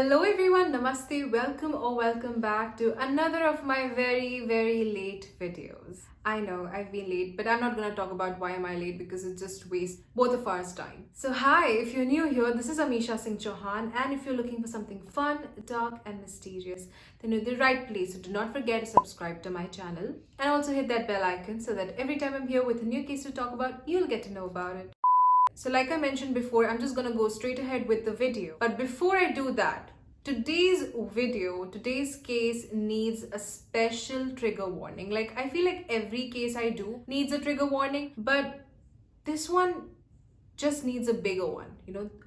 Hello everyone, namaste, welcome back to another of my very late videos. I know I've been late, but I'm not gonna talk about why am I late because it just wastes both of our time. So hi, if you're new here, this is Amisha Singh Chauhan, and if you're looking for something fun, dark and mysterious, then you're the right place. So do not forget to subscribe to my channel and also hit that bell icon so that every time I'm here with a new case to talk about, you'll get to know about it. So like I mentioned before, I'm just gonna go straight ahead with the video. But before I do that, today's case needs a special trigger warning. Like I feel like every case I do needs a trigger warning, but this one just needs a bigger one,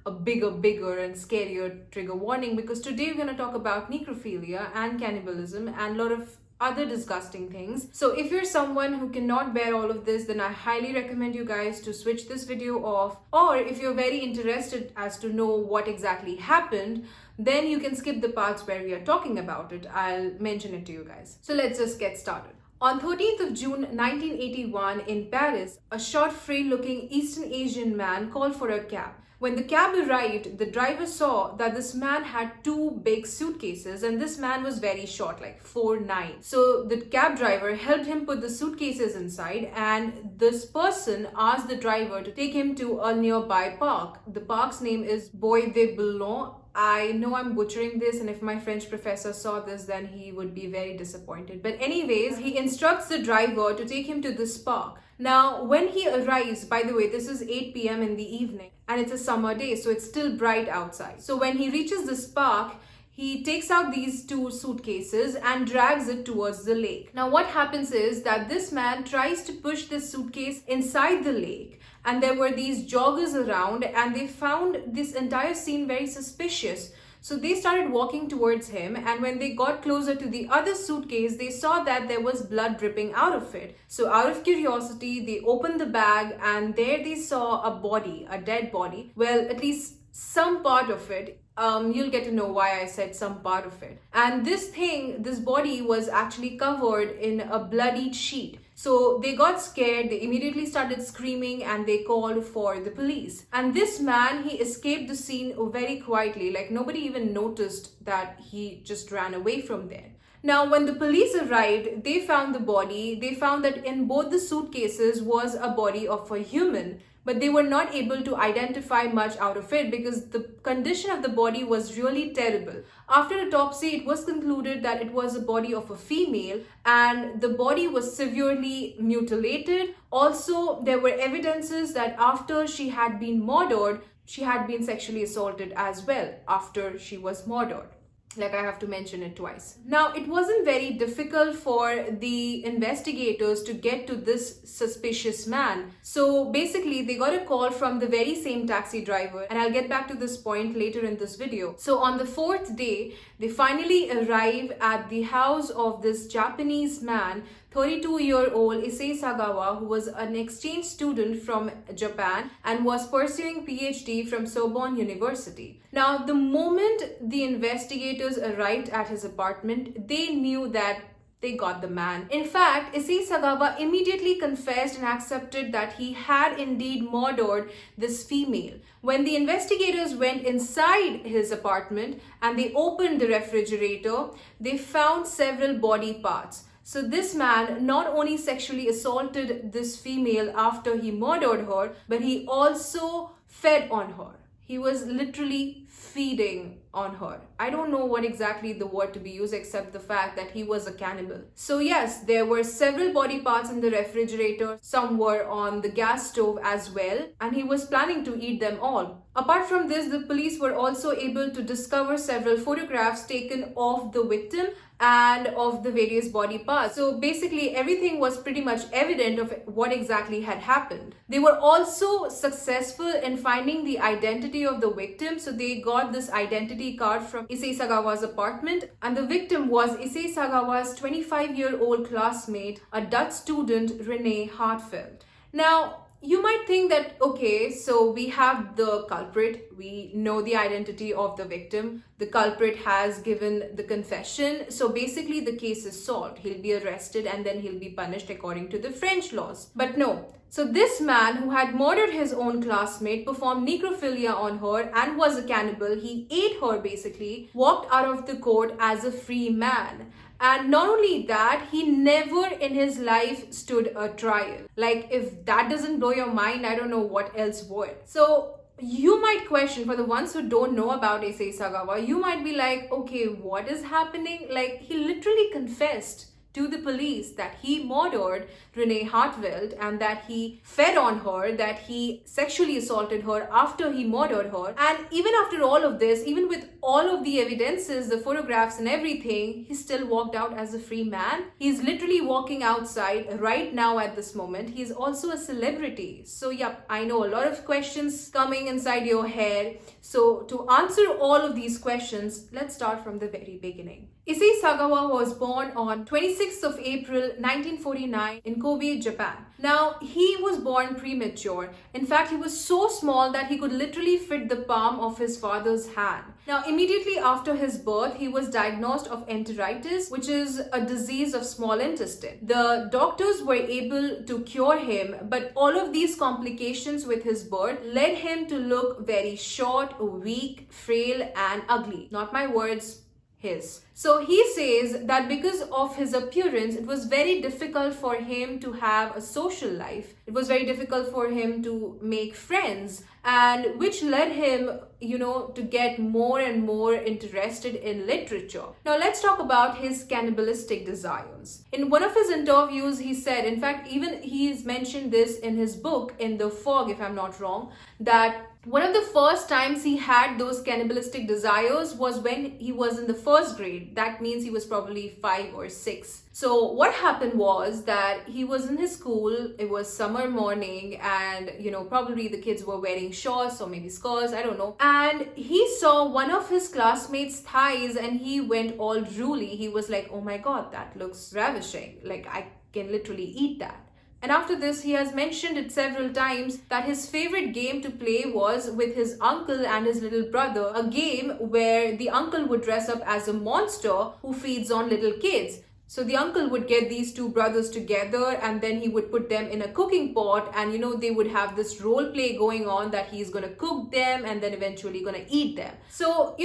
a bigger and scarier trigger warning, because today we're gonna talk about necrophilia and cannibalism and a lot of other disgusting things. So if you're someone who cannot bear all of this, then I highly recommend you guys to switch this video off. Or if you're very interested as to know what exactly happened, then you can skip the parts where we are talking about it. I'll mention it to you guys. So let's just get started. On 13th of June 1981 in Paris, a short, frail-looking Eastern Asian man called for a cab. When the cab arrived, the driver saw that this man had two big suitcases, and this man was very short, like 4'9". So the cab driver helped him put the suitcases inside, and this person asked the driver to take him to a nearby park. The park's name is Bois de Boulogne. I know I'm butchering this, and if my French professor saw this, then he would be very disappointed. But anyways, he instructs the driver to take him to this park. Now, when he arrives, by the way, this is 8 p.m. in the evening, and it's a summer day, so it's still bright outside. So when he reaches this park, he takes out these two suitcases and drags it towards the lake. Now, what happens is that this man tries to push this suitcase inside the lake, and there were these joggers around, and they found this entire scene very suspicious. So they started walking towards him, and when they got closer to the other suitcase, they saw that there was blood dripping out of it. So out of curiosity, they opened the bag, and there they saw a body, a dead body. Well, at least some part of it. You'll get to know why I said some part of it. And this body was actually covered in a bloodied sheet. So they got scared, they immediately started screaming, and they called for the police. And this man, he escaped the scene very quietly, like nobody even noticed that he just ran away from there. Now, when the police arrived, they found the body. They found that in both the suitcases was a body of a human, but they were not able to identify much out of it because the condition of the body was really terrible. After autopsy, it was concluded that it was a body of a female, and the body was severely mutilated. Also, there were evidences that after she had been murdered, she had been sexually assaulted as well after she was murdered. Like, I have to mention it twice. Now, it wasn't very difficult for the investigators to get to this suspicious man. So basically, they got a call from the very same taxi driver, and I'll get back to this point later in this video. So on the fourth day, they finally arrive at the house of this Japanese man, 32-year-old Issei Sagawa, who was an exchange student from Japan and was pursuing PhD from Sorbonne University. Now, the moment the investigators arrived at his apartment, they knew that they got the man. In fact, Issei Sagawa immediately confessed and accepted that he had indeed murdered this female. When the investigators went inside his apartment and they opened the refrigerator, they found several body parts. So this man not only sexually assaulted this female after he murdered her, but he also fed on her. He was literally feeding on her. I don't know what exactly the word to be used except the fact that he was a cannibal. So yes, there were several body parts in the refrigerator. Some were on the gas stove as well, and he was planning to eat them all. Apart from this, the police were also able to discover several photographs taken of the victim and of the various body parts. So basically everything was pretty much evident of what exactly had happened. They were also successful in finding the identity of the victim. So they got this identity card from Issei Sagawa's apartment, and the victim was Issei Sagawa's 25-year-old classmate, a Dutch student, Renee Hartfeld. Now, you might think that, okay, so we have the culprit, We know the identity of the victim. The culprit has given the confession. So basically the case is solved. He'll be arrested and then he'll be punished according to the French laws. But no. So this man who had murdered his own classmate, performed necrophilia on her and was a cannibal, he ate her basically, walked out of the court as a free man. And not only that, he never in his life stood a trial. Like, if that doesn't blow your mind, I don't know what else would. So you might question, for the ones who don't know about Issei Sagawa, you might be like, okay, what is happening? Like, he literally confessed to the police that he murdered Renee Hartwell and that he fed on her, that he sexually assaulted her after he murdered her. And even after all of this, even with all of the evidences, the photographs and everything, he still walked out as a free man. He's literally walking outside right now at this moment. He's also a celebrity. So yep, I know a lot of questions coming inside your head. So to answer all of these questions, let's start from the very beginning. Issei Sagawa was born on 26th of April 1949 in Kobe, Japan. Now, he was born premature. In fact, he was so small that he could literally fit the palm of his father's hand. Now, immediately after his birth, he was diagnosed of enteritis, which is a disease of small intestine. The doctors were able to cure him, but all of these complications with his birth led him to look very short, weak, frail, and ugly. Not my words, his. So he says that because of his appearance, it was very difficult for him to have a social life. It was very difficult for him to make friends, and which led him, to get more and more interested in literature. Now let's talk about his cannibalistic desires. In one of his interviews, he said, in fact, even he's mentioned this in his book, In the Fog, if I'm not wrong, that one of the first times he had those cannibalistic desires was when he was in the first grade. That means he was probably 5 or 6. So what happened was that he was in his school, it was summer morning, and probably the kids were wearing shorts or maybe skirts, I don't know. And he saw one of his classmates' thighs and he went all drooly. He was like, oh my god, that looks ravishing. Like, I can literally eat that. And after this, he has mentioned it several times that his favorite game to play was with his uncle and his little brother, a game where the uncle would dress up as a monster who feeds on little kids. So the uncle would get these two brothers together and then he would put them in a cooking pot and they would have this role play going on that he's going to cook them and then eventually going to eat them. So,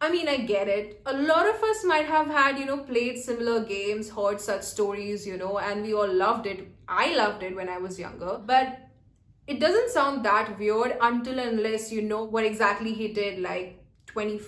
I get it. A lot of us might have had, played similar games, heard such stories, and we all loved it. I loved it when I was younger. But it doesn't sound that weird until unless you know what exactly he did like 20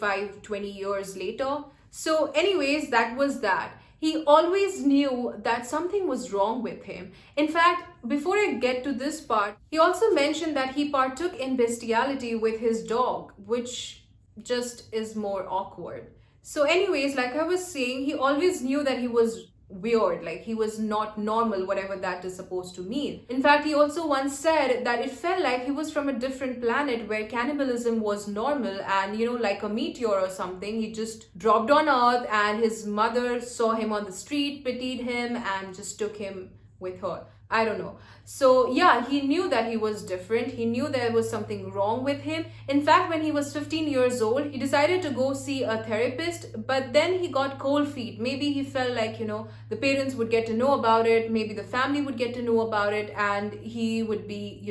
years later. So anyways, that was that. He always knew that something was wrong with him. In fact, before I get to this part, he also mentioned that he partook in bestiality with his dog, which just is more awkward. So anyways, like I was saying, he always knew that he was weird, like he was not normal, whatever that is supposed to mean. In fact, he also once said that it felt like he was from a different planet where cannibalism was normal and like a meteor or something, he just dropped on earth and his mother saw him on the street, pitied him and just took him with her. I don't know. So yeah, he knew that he was different. He knew there was something wrong with him. In fact, when he was 15 years old, he decided to go see a therapist, but then he got cold feet. Maybe he felt like, the parents would get to know about it. Maybe the family would get to know about it and he would be,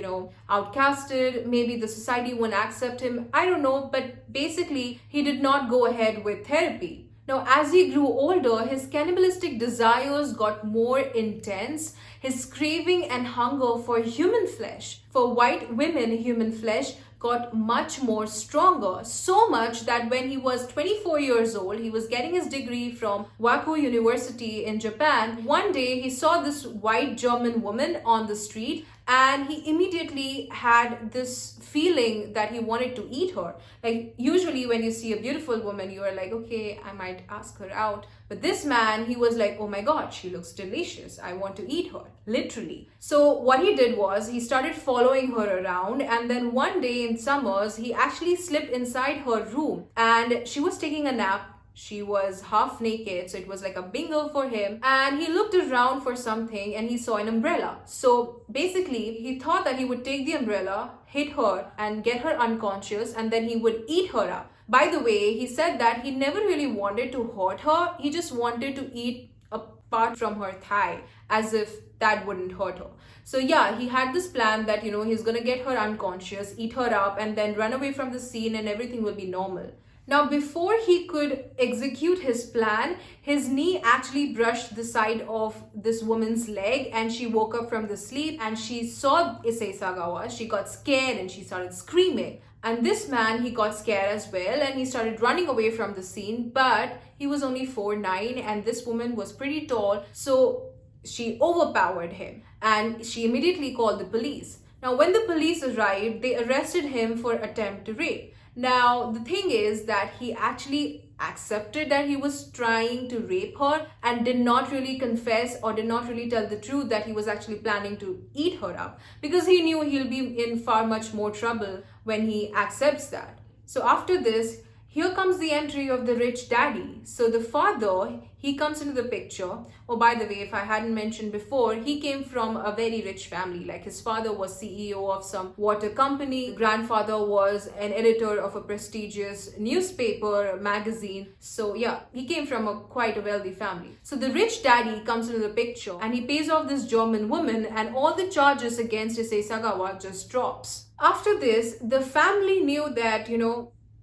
outcasted. Maybe the society wouldn't accept him. I don't know. But basically, he did not go ahead with therapy. Now, as he grew older, his cannibalistic desires got more intense. His craving and hunger for human flesh, for white women, human flesh, got much more stronger. So much that when he was 24 years old, he was getting his degree from Waco University in Japan. One day, he saw this white German woman on the street and he immediately had this feeling that he wanted to eat her. Like usually when you see a beautiful woman, you are like, okay, I might ask her out. But this man, he was like, oh my God, she looks delicious. I want to eat her, literally. So what he did was he started following her around. And then one day in summers, he actually slipped inside her room and she was taking a nap. She was half naked, so it was like a bingo for him. And he looked around for something and he saw an umbrella. So basically, he thought that he would take the umbrella, hit her, and get her unconscious, and then he would eat her up. By the way, he said that he never really wanted to hurt her, he just wanted to eat a part from her thigh, as if that wouldn't hurt her. So yeah, he had this plan that, he's gonna get her unconscious, eat her up, and then run away from the scene and everything will be normal. Now, before he could execute his plan, his knee actually brushed the side of this woman's leg and she woke up from the sleep and she saw Issei Sagawa. She got scared and she started screaming. And this man, he got scared as well and he started running away from the scene, but he was only 4'9" and this woman was pretty tall, so she overpowered him and she immediately called the police. Now, when the police arrived, they arrested him for attempt to rape. Now, the thing is that he actually accepted that he was trying to rape her and did not really confess or did not really tell the truth that he was actually planning to eat her up, because he knew he'll be in far much more trouble when he accepts that. So after this, here comes the entry of the rich daddy. So the father, he comes into the picture. Oh, by the way, if I hadn't mentioned before, he came from a very rich family. Like his father was CEO of some water company. Grandfather was an editor of a prestigious newspaper magazine. So yeah, he came from quite a wealthy family. So the rich daddy comes into the picture and he pays off this German woman and all the charges against Issei Sagawa just drops. After this, the family knew that,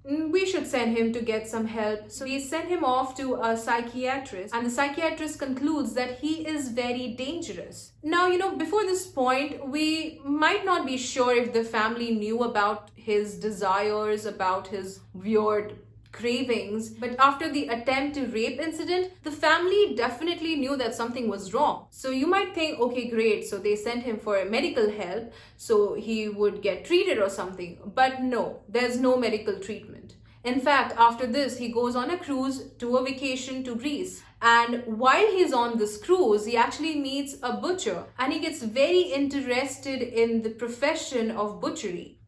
we should send him to get some help. So we send him off to a psychiatrist and the psychiatrist concludes that he is very dangerous. Now, before this point, we might not be sure if the family knew about his desires, about his weird cravings, but after the attempt to rape incident, the family definitely knew that something was wrong. So you might think, okay, great, so they sent him for medical help so he would get treated or something, but no, there's no medical treatment. In fact, after this, he goes on a cruise to a vacation to Greece. And while he's on this cruise, he actually meets a butcher and he gets very interested in the profession of butchery.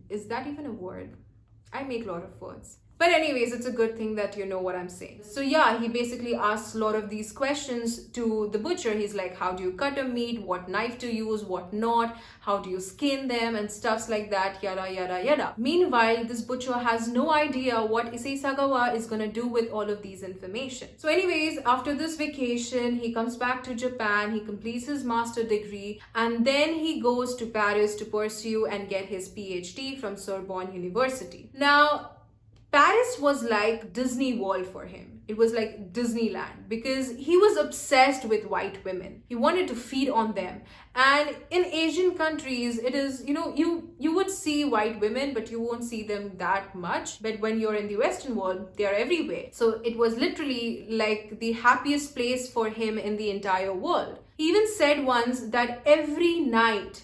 Is that even a word? I make a lot of words. But anyways, it's a good thing that you know what I'm saying. So yeah, he basically asks a lot of these questions to the butcher. He's like, how do you cut a meat? What knife to use? What not? How do you skin them? And stuffs like that, yada, yada, yada. Meanwhile, this butcher has no idea what Issei Sagawa is gonna do with all of these information. So anyways, after this vacation, he comes back to Japan, he completes his master degree, and then he goes to Paris to pursue and get his PhD from Sorbonne University. Now, Paris was like Disney World for him. It was like Disneyland because he was obsessed with white women. He wanted to feed on them. And in Asian countries, it is, you would see white women, but you won't see them that much. But when you're in the Western world, they are everywhere. So it was literally like the happiest place for him in the entire world. He even said once that every night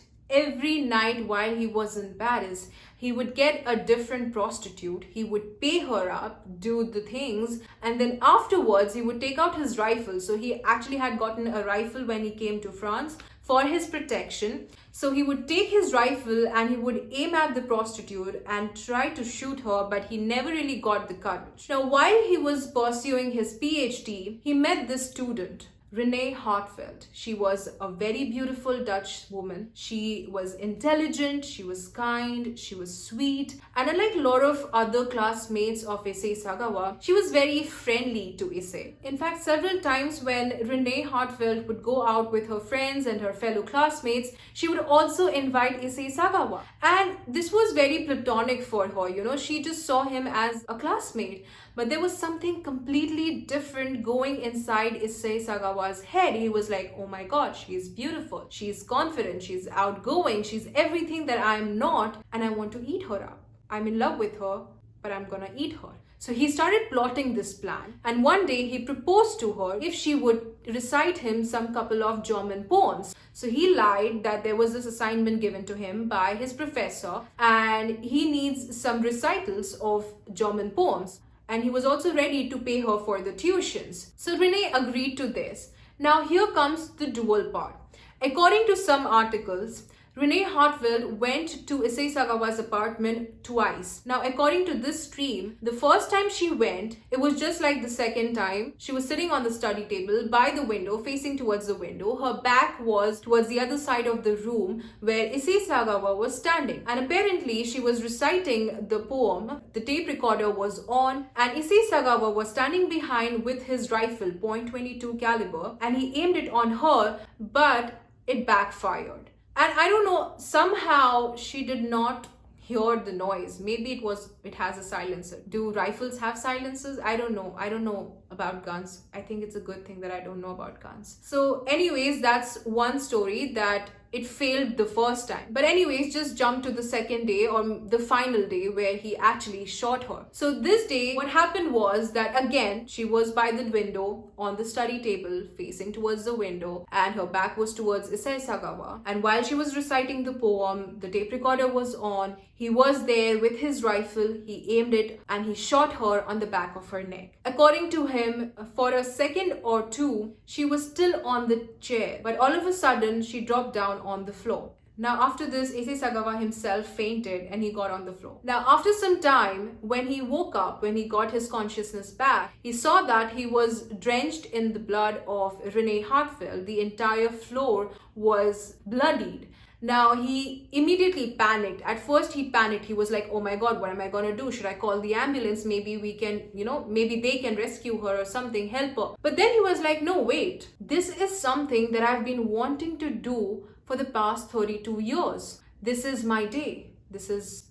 while he was in Paris, he would get a different prostitute, he would pay her up, do the things, and then afterwards he would take out his rifle. So he actually had gotten a rifle when he came to France for his protection. So he would take his rifle and he would aim at the prostitute and try to shoot her, but he never really got the courage. Now, while he was pursuing his PhD, he met this student, Renee Hartfeld. She was a very beautiful Dutch woman. She was intelligent, she was kind, she was sweet, and unlike a lot of other classmates of Issei Sagawa, she was very friendly to Issei. In fact, several times when Renee Hartfeld would go out with her friends and her fellow classmates, she would also invite Issei Sagawa. And this was very platonic for her, she just saw him as a classmate. But there was something completely different going inside Issei Sagawa's head. He was like, oh my god, she's beautiful, she's confident, she's outgoing, she's everything that I'm not, and I want to eat her up. I'm in love with her, but I'm gonna eat her. So he started plotting this plan, and one day he proposed to her if she would recite him some couple of German poems. So he lied that there was this assignment given to him by his professor and he needs some recitals of German poems. And he was also ready to pay her for the tuitions. So Renee agreed to this. Now here comes the dual part. According to some articles, Renee Hartwell went to Issei Sagawa's apartment twice. Now, according to this stream, the first time she went, it was just like the second time. She was sitting on the study table by the window, facing towards the window. Her back was towards the other side of the room where Issei Sagawa was standing. And apparently, she was reciting the poem. The tape recorder was on, and Issei Sagawa was standing behind with his rifle, .22 caliber, and he aimed it on her, but it backfired. And I don't know, somehow she did not hear the noise. Maybe it has a silencer. Do rifles have silencers? I don't know about guns. I think it's a good thing that I don't know about guns. So anyways, that's one story, that it failed the first time. But anyways, just jump to the second day, or the final day, where he actually shot her. So this day, what happened was that again, she was by the window on the study table facing towards the window, and her back was towards Issei Sagawa. And while she was reciting the poem, the tape recorder was on. He was there with his rifle, he aimed it, and he shot her on the back of her neck. According to him, for a second or two, she was still on the chair, but all of a sudden, she dropped down on the floor. Now, after this, Issei Sagawa himself fainted and he got on the floor. Now, after some time, when he woke up, when he got his consciousness back, he saw that he was drenched in the blood of Renee Hartwell. The entire floor was bloodied. Now, he immediately panicked. At first, he panicked. He was like, oh my God, what am I going to do? Should I call the ambulance? Maybe we can, maybe they can rescue her or something, help her. But then he was like, no, wait. This is something that I've been wanting to do for the past 32 years. This is my day. This is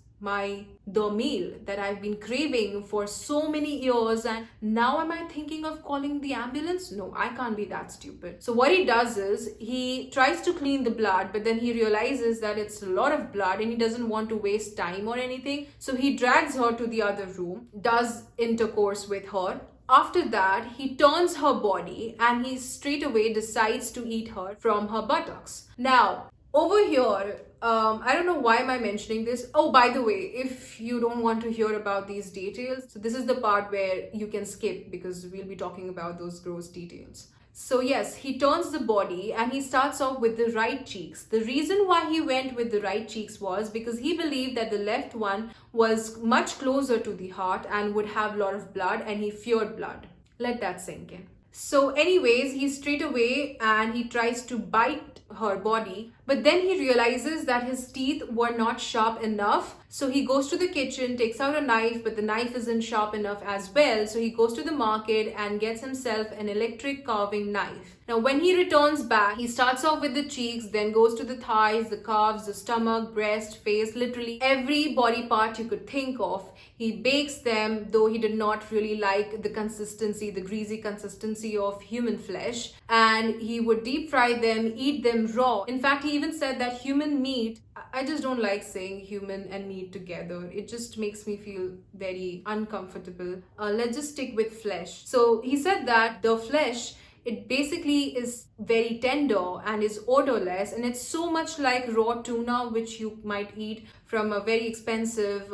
the meal that I've been craving for so many years, and now am I thinking of calling the ambulance? No, I can't be that stupid. So what he does is he tries to clean the blood, but then he realizes that it's a lot of blood and he doesn't want to waste time or anything. So he drags her to the other room, does intercourse with her. After that, he turns her body and he straight away decides to eat her from her buttocks. Now, over here, I don't know why am I mentioning this. Oh, by the way, if you don't want to hear about these details, so this is the part where you can skip because we'll be talking about those gross details. So yes, he turns the body and he starts off with the right cheeks. The reason why he went with the right cheeks was because he believed that the left one was much closer to the heart and would have a lot of blood, and he feared blood. Let that sink in. So anyways, he straight away and he tries to bite her body, but then he realizes that his teeth were not sharp enough. So he goes to the kitchen, takes out a knife, but the knife isn't sharp enough as well. So he goes to the market and gets himself an electric carving knife. Now, when he returns back, he starts off with the cheeks, then goes to the thighs, the calves, the stomach, breast, face, literally every body part you could think of. He bakes them, though he did not really like the consistency, the greasy consistency of human flesh. And he would deep fry them, eat them raw. In fact, he even said that human meat, I just don't like saying human and meat together. It just makes me feel very uncomfortable. Let's just stick with flesh. So he said that the flesh, it basically is very tender and is odorless, and it's so much like raw tuna, which you might eat from a very expensive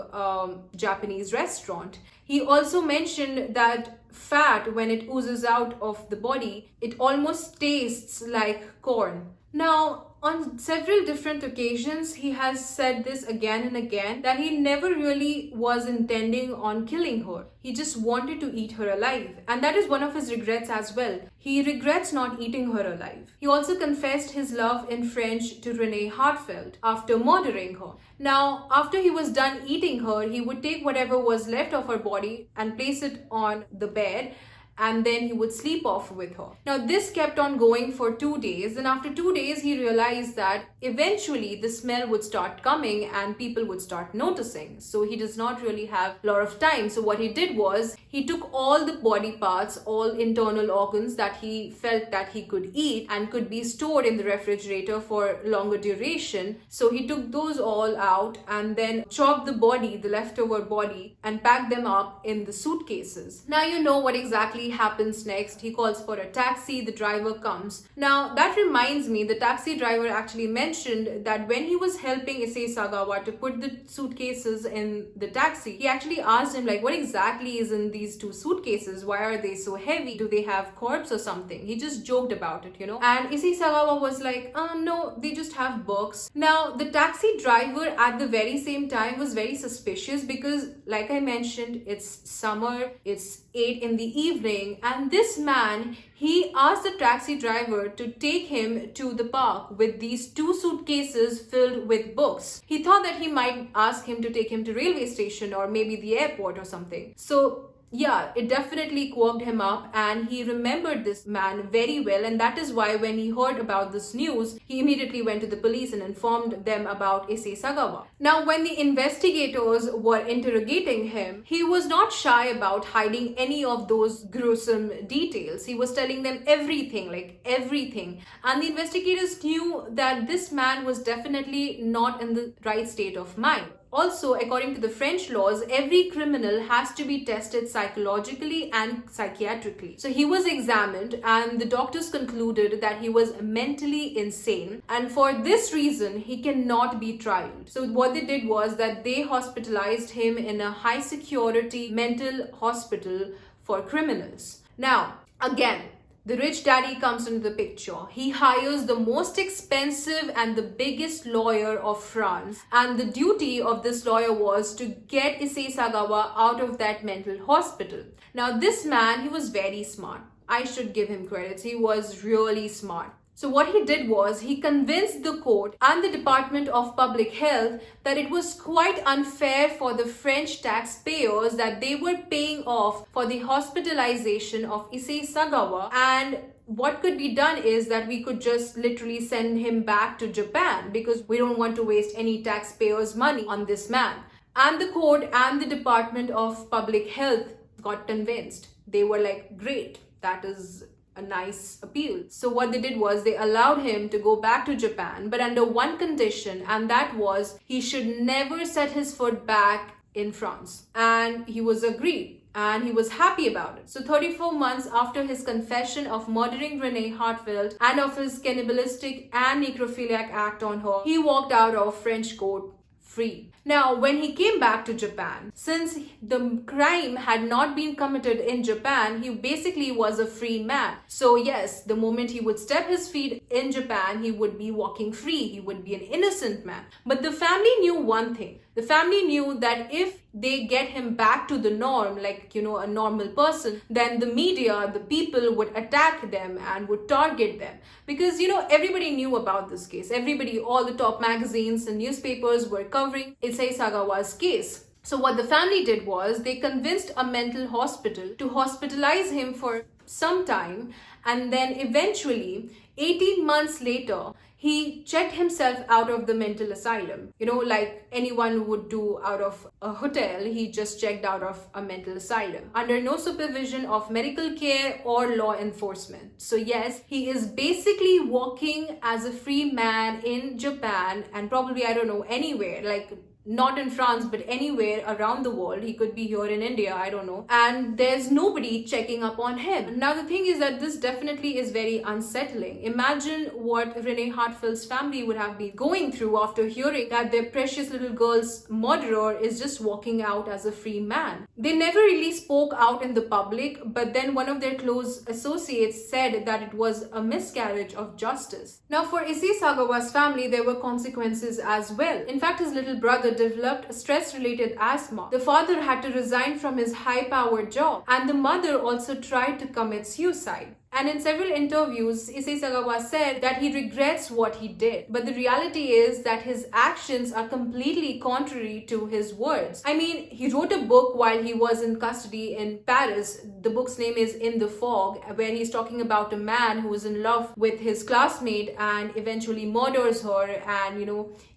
Japanese restaurant. He also mentioned that fat, when it oozes out of the body, it almost tastes like corn. Now, on several different occasions, he has said this again and again, that he never really was intending on killing her. He just wanted to eat her alive. And that is one of his regrets as well. He regrets not eating her alive. He also confessed his love in French to Renee Hartwell after murdering her. Now, after he was done eating her, he would take whatever was left of her body and place it on the bed, and then he would sleep off with her. Now, this kept on going for 2 days, and after 2 days, he realized that eventually the smell would start coming and people would start noticing. So he does not really have a lot of time. So what he did was, he took all the body parts, all internal organs that he felt that he could eat and could be stored in the refrigerator for longer duration. So he took those all out and then chopped the body, the leftover body, and packed them up in the suitcases. Now you know what exactly exactly happens next? He calls for a taxi, the driver comes. Now, that reminds me, the taxi driver actually mentioned that when he was helping Issei Sagawa to put the suitcases in the taxi, he actually asked him, like, what exactly is in these two suitcases? Why are they so heavy? Do they have corpse or something? He just joked about it, And Issei Sagawa was like, no, they just have books. Now, the taxi driver at the very same time was very suspicious because, like I mentioned, it's summer, it's 8 in the evening, and this man, he asked the taxi driver to take him to the park with these two suitcases filled with books. He thought that he might ask him to take him to railway station or maybe the airport or something. So yeah, it definitely quirked him up, and he remembered this man very well, and that is why when he heard about this news, he immediately went to the police and informed them about Issei Sagawa. Now, when the investigators were interrogating him, he was not shy about hiding any of those gruesome details. He was telling them everything, like everything. And the investigators knew that this man was definitely not in the right state of mind. Also, according to the French laws, every criminal has to be tested psychologically and psychiatrically. So he was examined and the doctors concluded that he was mentally insane, and for this reason he cannot be tried. So what they did was that they hospitalized him in a high security mental hospital for criminals. Now, again, the rich daddy comes into the picture. He hires the most expensive and the biggest lawyer of France. And the duty of this lawyer was to get Issei Sagawa out of that mental hospital. Now, this man, he was very smart. I should give him credit. He was really smart. So what he did was he convinced the court and the Department of Public Health that it was quite unfair for the French taxpayers that they were paying off for the hospitalization of Issei Sagawa, and what could be done is that we could just literally send him back to Japan because we don't want to waste any taxpayers' money on this man. And the court and the Department of Public Health got convinced. They were like, great, that is a nice appeal. So what they did was they allowed him to go back to Japan, but under one condition, and that was he should never set his foot back in France. And he was agreed, and he was happy about it. So 34 months after his confession of murdering Renee Hartfeld and of his cannibalistic and necrophiliac act on her, he walked out of French court free. Now, when he came back to Japan, since the crime had not been committed in Japan, he basically was a free man. So yes, the moment he would step his feet in Japan, he would be walking free. He would be an innocent man. But the family knew one thing. The family knew that if they get him back to the norm, like, a normal person, then the media, the people would attack them and would target them. Because, everybody knew about this case. Everybody, all the top magazines and newspapers were covering Issei Sagawa's case. So what the family did was they convinced a mental hospital to hospitalize him for some time, and then eventually 18 months later he checked himself out of the mental asylum. Like anyone would do out of a hotel, he just checked out of a mental asylum under no supervision of medical care or law enforcement. So yes, he is basically walking as a free man in Japan, and probably, I don't know, anywhere, like not in France, but anywhere around the world. He could be here in India, I don't know. And there's nobody checking up on him. Now, the thing is that this definitely is very unsettling. Imagine what Renee Hartfeld's family would have been going through after hearing that their precious little girl's murderer is just walking out as a free man. They never really spoke out in the public, but then one of their close associates said that it was a miscarriage of justice. Now, for Issei Sagawa's family, there were consequences as well. In fact, his little brother developed stress-related asthma. The father had to resign from his high-powered job, and the mother also tried to commit suicide. And in several interviews, Issei Sagawa said that he regrets what he did. But the reality is that his actions are completely contrary to his words. I mean, he wrote a book while he was in custody in Paris. The book's name is In the Fog, where he's talking about a man who is in love with his classmate and eventually murders her and,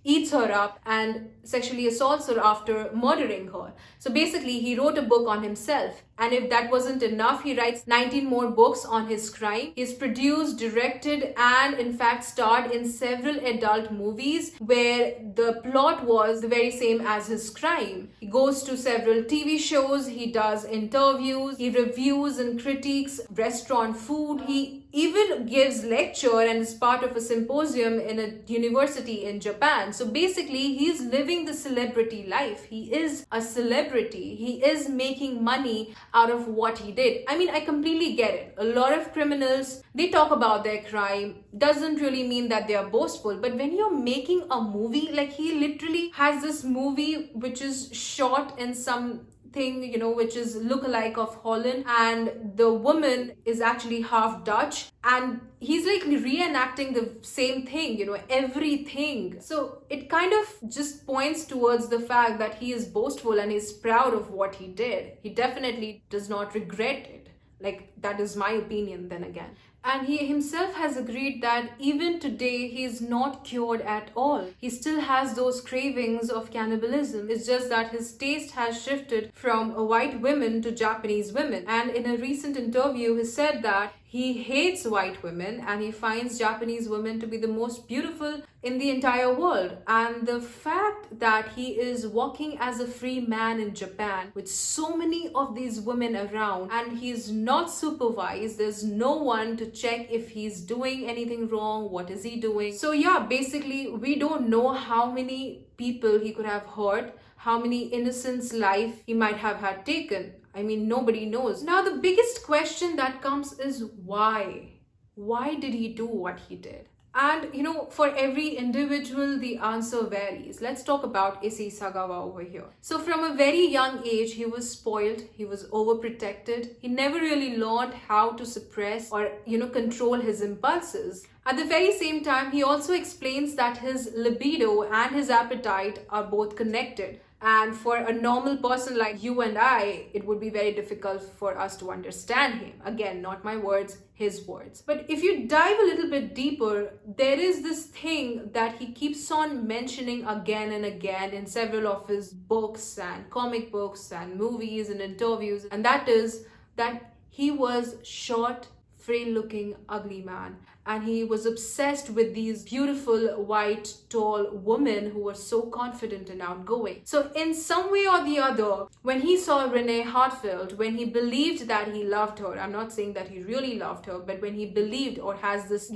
eats her up and sexually assaults her after murdering her. So basically, he wrote a book on himself. And if that wasn't enough, he writes 19 more books on his crime. He's produced, directed, and in fact starred in several adult movies where the plot was the very same as his crime. He goes to several TV shows, he does interviews, he reviews and critiques restaurant food. He even gives lecture and is part of a symposium in a university in Japan. So basically, he's living the celebrity life. He is a celebrity. He is making money out of what he did. I mean, I completely get it. A lot of criminals, they talk about their crime. Doesn't really mean that they are boastful. But when you're making a movie, like he literally has this movie which is shot in some thing, which is look-alike of Holland, and the woman is actually half Dutch, and he's like reenacting the same thing, everything. So it kind of just points towards the fact that he is boastful and he's proud of what he did. He definitely does not regret it. Like, that is my opinion then again. And he himself has agreed that even today he is not cured at all. He still has those cravings of cannibalism. It's just that his taste has shifted from white women to Japanese women. And in a recent interview, he said that he hates white women and he finds Japanese women to be the most beautiful in the entire world. And the fact that he is walking as a free man in Japan with so many of these women around and he's not supervised, there's no one to check if he's doing anything wrong, what is he doing. So yeah, basically we don't know how many people he could have hurt, how many innocents' life he might have had taken. I mean, nobody knows. Now, the biggest question that comes is why? Why did he do what he did? And, for every individual, the answer varies. Let's talk about Issei Sagawa over here. So from a very young age, he was spoiled, he was overprotected. He never really learned how to suppress or, control his impulses. At the very same time, he also explains that his libido and his appetite are both connected. And for a normal person like you and I, it would be very difficult for us to understand him. Again, not my words, his words. But if you dive a little bit deeper, there is this thing that he keeps on mentioning again and again in several of his books and comic books and movies and interviews. And that is that he was short, frail-looking, ugly man. And he was obsessed with these beautiful, white, tall women who were so confident and outgoing. So in some way or the other, when he saw Renee Hartfield, when he believed that he loved her, I'm not saying that he really loved her, but when he believed or has this,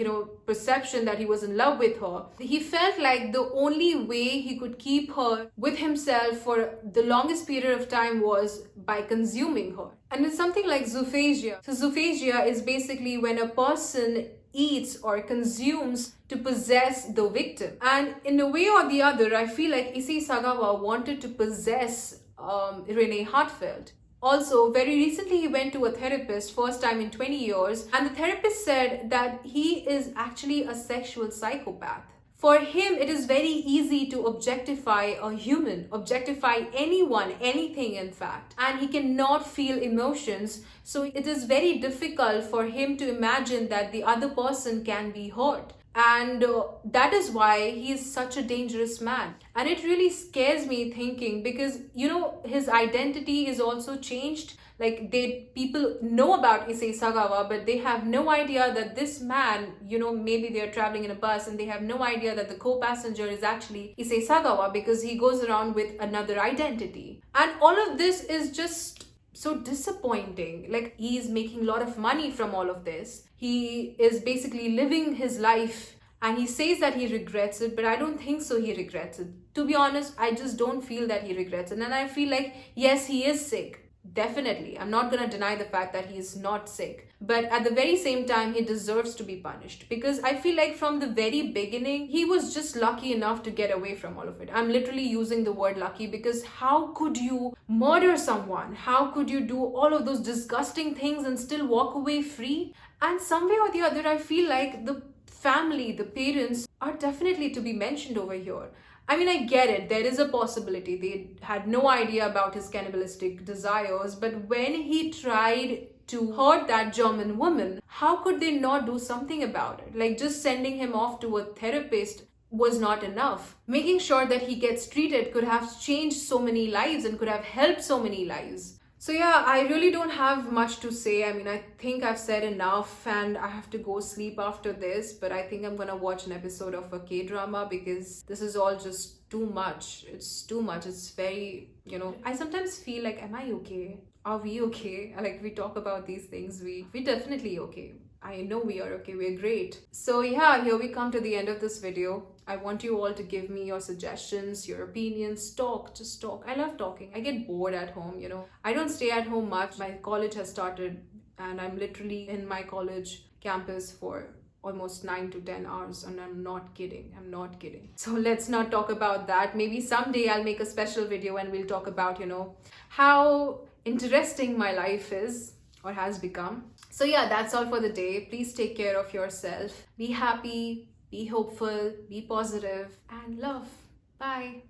perception that he was in love with her, he felt like the only way he could keep her with himself for the longest period of time was by consuming her. And it's something like zoophagia. So zoophagia is basically when a person eats or consumes to possess the victim. And in a way or the other, I feel like Issei Sagawa wanted to possess Renee Hartfield. Also, very recently he went to a therapist, first time in 20 years, and the therapist said that he is actually a sexual psychopath. For him, it is very easy to objectify a human, objectify anyone, anything in fact, and he cannot feel emotions. So it is very difficult for him to imagine that the other person can be hurt. And that is why he is such a dangerous man. And it really scares me thinking because, his identity is also changed. Like people know about Issei Sagawa, but they have no idea that this man, maybe they're traveling in a bus and they have no idea that the co-passenger is actually Issei Sagawa because he goes around with another identity. And all of this is just so disappointing. Like, he's making a lot of money from all of this. He is basically living his life and he says that he regrets it, but I don't think so he regrets it. To be honest, I just don't feel that he regrets it. And I feel like, yes, he is sick. Definitely. I'm not going to deny the fact that he is not sick. But at the very same time, he deserves to be punished. Because I feel like from the very beginning, he was just lucky enough to get away from all of it. I'm literally using the word lucky because how could you murder someone? How could you do all of those disgusting things and still walk away free? And some way or the other, I feel like the family, the parents are definitely to be mentioned over here. I mean, I get it. There is a possibility. They had no idea about his cannibalistic desires. But when he tried to hurt that German woman, how could they not do something about it? Like, just sending him off to a therapist was not enough. Making sure that he gets treated could have changed so many lives and could have helped so many lives. So yeah, I really don't have much to say. I mean, I think I've said enough and I have to go sleep after this, but I think I'm gonna watch an episode of a K-drama because this is all just too much. It's too much. It's very, I sometimes feel like, am I okay? Are we okay? Like we talk about these things, we definitely okay. I know we are okay, we're great. So yeah, here we come to the end of this video. I want you all to give me your suggestions, your opinions, just talk. I love talking. I get bored at home, I don't stay at home much. My college has started and I'm literally in my college campus for almost 9 to 10 hours, and I'm not kidding. So let's not talk about that. Maybe someday I'll make a special video and we'll talk about, how interesting my life is or has become. So yeah, that's all for the day. Please take care of yourself. Be happy, be hopeful, be positive, and love. Bye.